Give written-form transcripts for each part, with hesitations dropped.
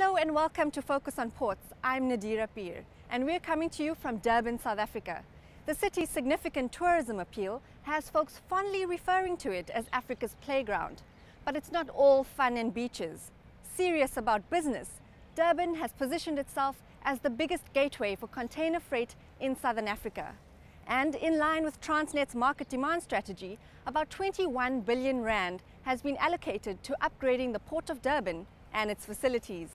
Hello and welcome to Focus on Ports. I'm NADIRA and we're coming to you from Durban, South Africa. The city's significant tourism appeal has folks fondly referring to it as Africa's playground. But it's not all fun and beaches. Serious about business, Durban has positioned itself as the biggest gateway for container freight in Southern Africa. And in line with Transnet's market demand strategy, about 21 billion rand has been allocated to upgrading the Port of Durban and its facilities.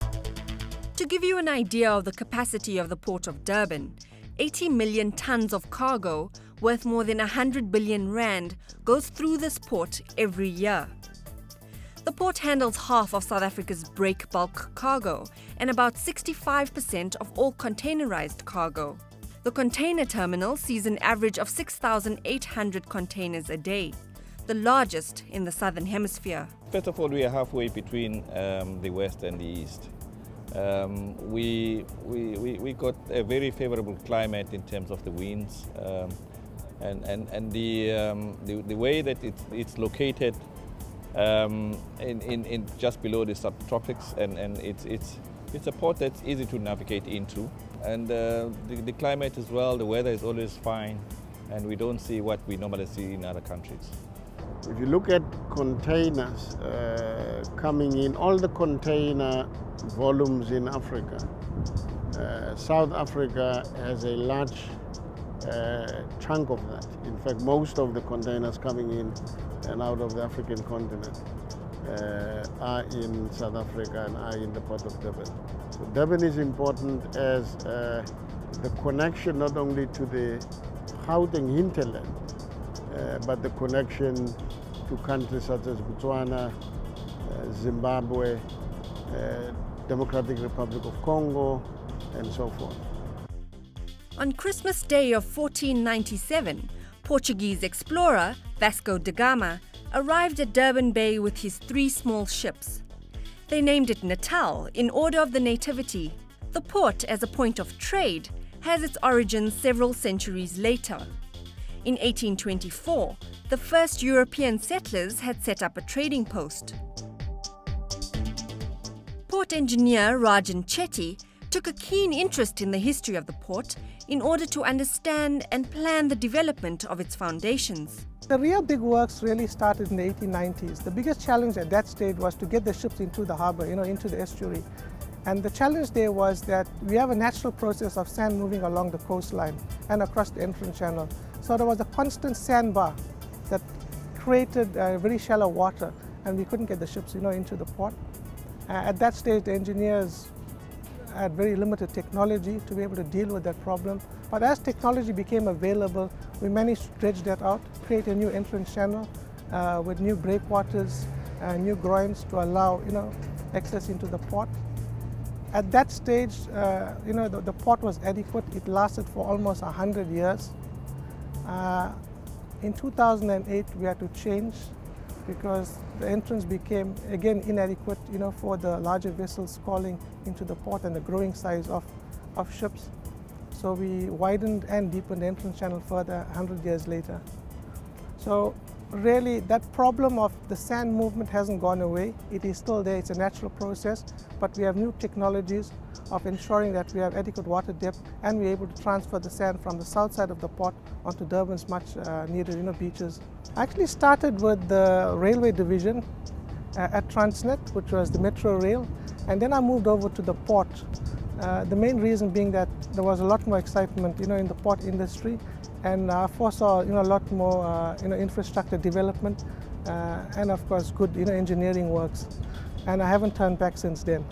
To give you an idea of the capacity of the Port of Durban, 80 million tons of cargo worth more than 100 billion rand goes through this port every year. The port handles half of South Africa's break bulk cargo and about 65% of all containerized cargo. The container terminal sees an average of 6,800 containers a day, the largest in the Southern Hemisphere. First of all, we are halfway between the West and the East. We got a very favorable climate in terms of the winds and the way that it's located in just below the subtropics, and it's a port that's easy to navigate into, and the climate as well, the weather is always fine, and we don't see what we normally see in other countries. If you look at containers coming in, all the container volumes in Africa, South Africa has a large chunk of that. In fact, most of the containers coming in and out of the African continent are in South Africa and are in the Port of Durban. So Durban is important as the connection not only to the Gauteng hinterland, but the connection to countries such as Botswana, Zimbabwe, Democratic Republic of Congo, and so forth. On Christmas Day of 1497, Portuguese explorer Vasco da Gama arrived at Durban Bay with his 3 small ships. They named it Natal in order of the nativity. The port, as a point of trade, has its origins several centuries later. In 1824, the first European settlers had set up a trading post. Port engineer RAJAN CHETTY took a keen interest in the history of the port in order to understand and plan the development of its foundations. The real big works really started in the 1890s. The biggest challenge at that stage was to get the ships into the harbour, into the estuary. And the challenge there was that we have a natural process of sand moving along the coastline and across the entrance channel. So there was a constant sandbar that created very shallow water, and we couldn't get the ships into the port. At that stage, the engineers had very limited technology to be able to deal with that problem. But as technology became available, we managed to dredge that out, create a new entrance channel with new breakwaters, new groins to allow access into the port. At that stage, the port was adequate. It lasted for almost 100 years. In 2008, we had to change because the entrance became, again, inadequate, for the larger vessels calling into the port and the growing size of ships. So we widened and deepened the entrance channel further 100 years later. So really, that problem of the sand movement hasn't gone away. It is still there. It's a natural process, but we have new technologies of ensuring that we have adequate water depth, and we're able to transfer the sand from the south side of the port onto Durban's much needed beaches. I actually started with the railway division at Transnet, which was the metro rail, and then I moved over to the port. The main reason being that there was a lot more excitement in the port industry, and I foresaw a lot more infrastructure development and of course good engineering works. And I haven't turned back since then,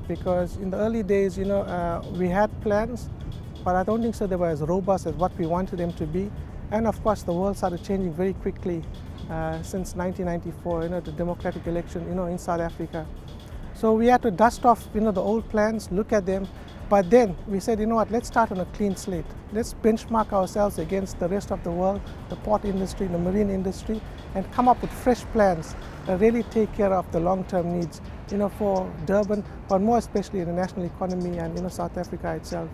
because in the early days we had plans, but I don't think so they were as robust as what we wanted them to be. And of course the world started changing very quickly since 1994, the democratic election in South Africa. So we had to dust off the old plans, look at them, but then we said, what, let's start on a clean slate. Let's benchmark ourselves against the rest of the world, the port industry, the marine industry, and come up with fresh plans that really take care of the long-term needs for Durban, but more especially the national economy and South Africa itself.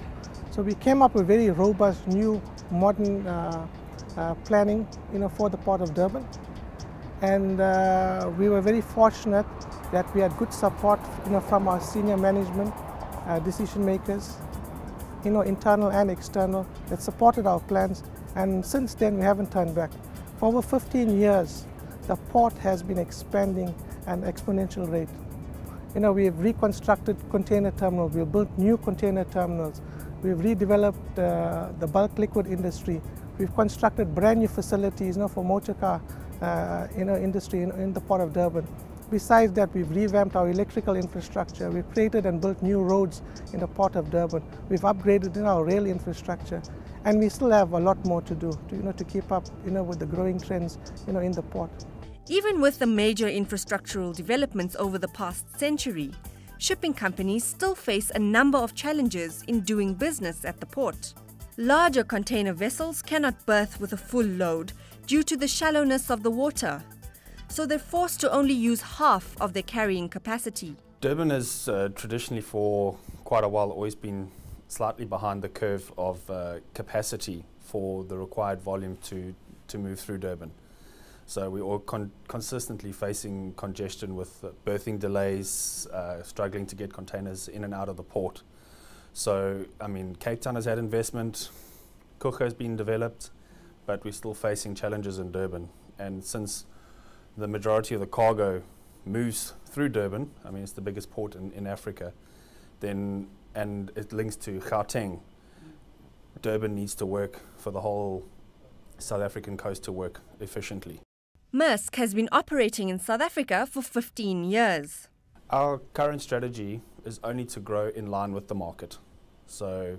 So we came up with very robust, new, modern planning for the Port of Durban. And we were very fortunate that we had good support, from our senior management, decision makers, internal and external, that supported our plans. And since then, we haven't turned back. For over 15 years, the port has been expanding at an exponential rate. We have reconstructed container terminals, we've built new container terminals, we've redeveloped the bulk liquid industry, we've constructed brand new facilities, for motor car industry in the port of Durban. Besides that, we've revamped our electrical infrastructure, we've created and built new roads in the port of Durban, we've upgraded our rail infrastructure, and we still have a lot more to do to keep up with the growing trends in the port. Even with the major infrastructural developments over the past century, shipping companies still face a number of challenges in doing business at the port. Larger container vessels cannot berth with a full load due to the shallowness of the water, so they're forced to only use half of their carrying capacity. Durban has traditionally for quite a while always been slightly behind the curve of capacity for the required volume to move through Durban. So we're all consistently facing congestion with berthing delays, struggling to get containers in and out of the port. So, Cape Town has had investment, Cook has been developed, but we're still facing challenges in Durban. And since the majority of the cargo moves through Durban, it's the biggest port in Africa, and it links to Gauteng, Durban needs to work for the whole South African coast to work efficiently. MAERSK has been operating in South Africa for 15 years. Our current strategy is only to grow in line with the market. So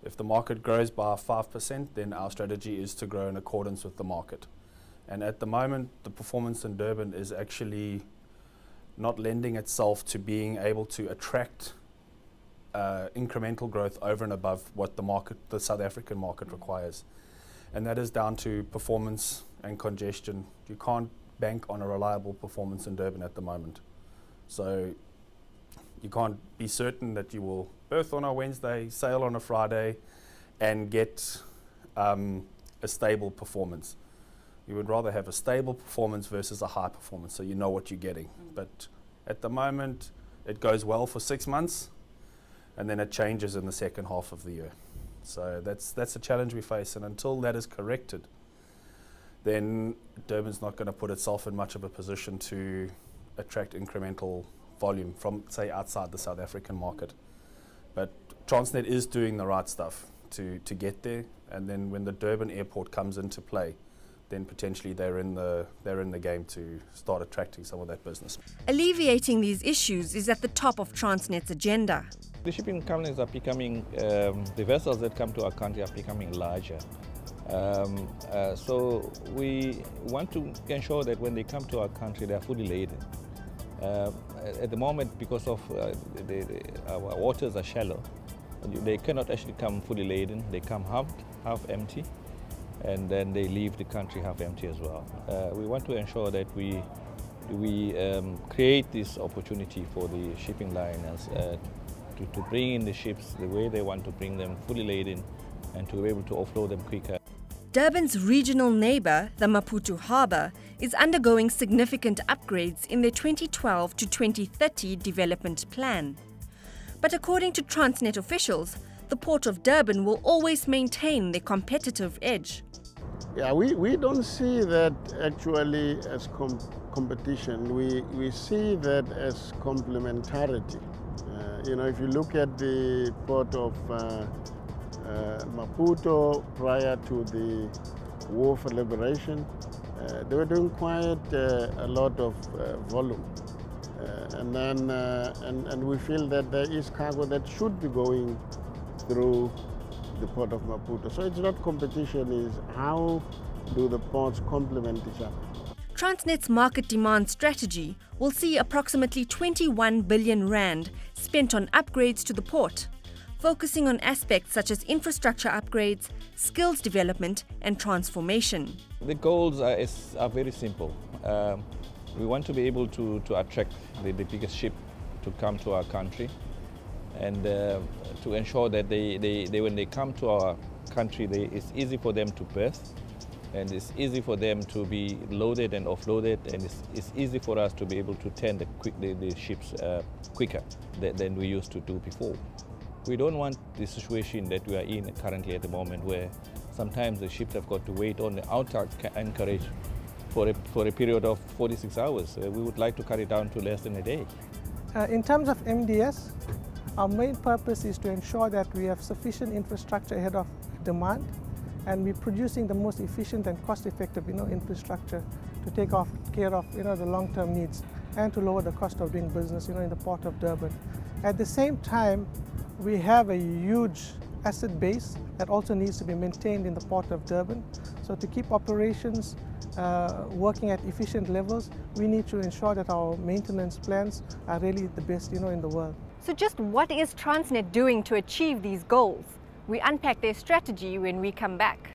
if the market grows by 5%, then our strategy is to grow in accordance with the market. And at the moment, the performance in Durban is actually not lending itself to being able to attract incremental growth over and above what the South African market requires. And that is down to performance and congestion. You can't bank on a reliable performance in Durban at the moment. So you can't be certain that you will berth on a Wednesday, sail on a Friday, and get a stable performance. You would rather have a stable performance versus a high performance, so you know what you're getting. But at the moment, it goes well for 6 months, and then it changes in the second half of the year. So that's a challenge we face, and until that is corrected, then Durban's not going to put itself in much of a position to attract incremental volume from, say, outside the South African market. But Transnet is doing the right stuff to get there, and then when the Durban airport comes into play, then potentially they're in the game to start attracting some of that business. Alleviating these issues is at the top of Transnet's agenda. The shipping companies are becoming, the vessels that come to our country are becoming larger. So we want to ensure that when they come to our country, they are fully laden. At the moment, because of our waters are shallow, they cannot actually come fully laden. They come half empty, and then they leave the country half empty as well. We want to ensure that we create this opportunity for the shipping liners to bring in the ships the way they want to bring them, fully laden, and to be able to offload them quicker. Durban's regional neighbour, the Maputo Harbour, is undergoing significant upgrades in their 2012 to 2030 development plan. But according to Transnet officials, the Port of Durban will always maintain their competitive edge. Yeah, we don't see that actually as competition. We see that as complementarity. If you look at the port of Maputo prior to the war for liberation, they were doing quite a lot of volume. And we feel that there is cargo that should be going through the port of Maputo. So it's not competition, it's how do the ports complement each other. Transnet's market demand strategy will see approximately 21 billion rand spent on upgrades to the port, focusing on aspects such as infrastructure upgrades, skills development and transformation. The goals are very simple. We want to be able to attract the biggest ship to come to our country, and to ensure that when they come to our country, it's easy for them to berth, And it's easy for them to be loaded and offloaded, and it's easy for us to be able to turn the ships quicker than we used to do before. We don't want the situation that we are in currently at the moment, where sometimes the ships have got to wait on the outer anchorage for a period of 46 hours. We would like to cut it down to less than a day. In terms of MDS, our main purpose is to ensure that we have sufficient infrastructure ahead of demand, and we're producing the most efficient and cost-effective infrastructure to take care of the long-term needs and to lower the cost of doing business in the port of Durban. At the same time, we have a huge asset base that also needs to be maintained in the port of Durban. So to keep operations working at efficient levels, we need to ensure that our maintenance plans are really the best in the world. So just what is Transnet doing to achieve these goals? We unpack their strategy when we come back.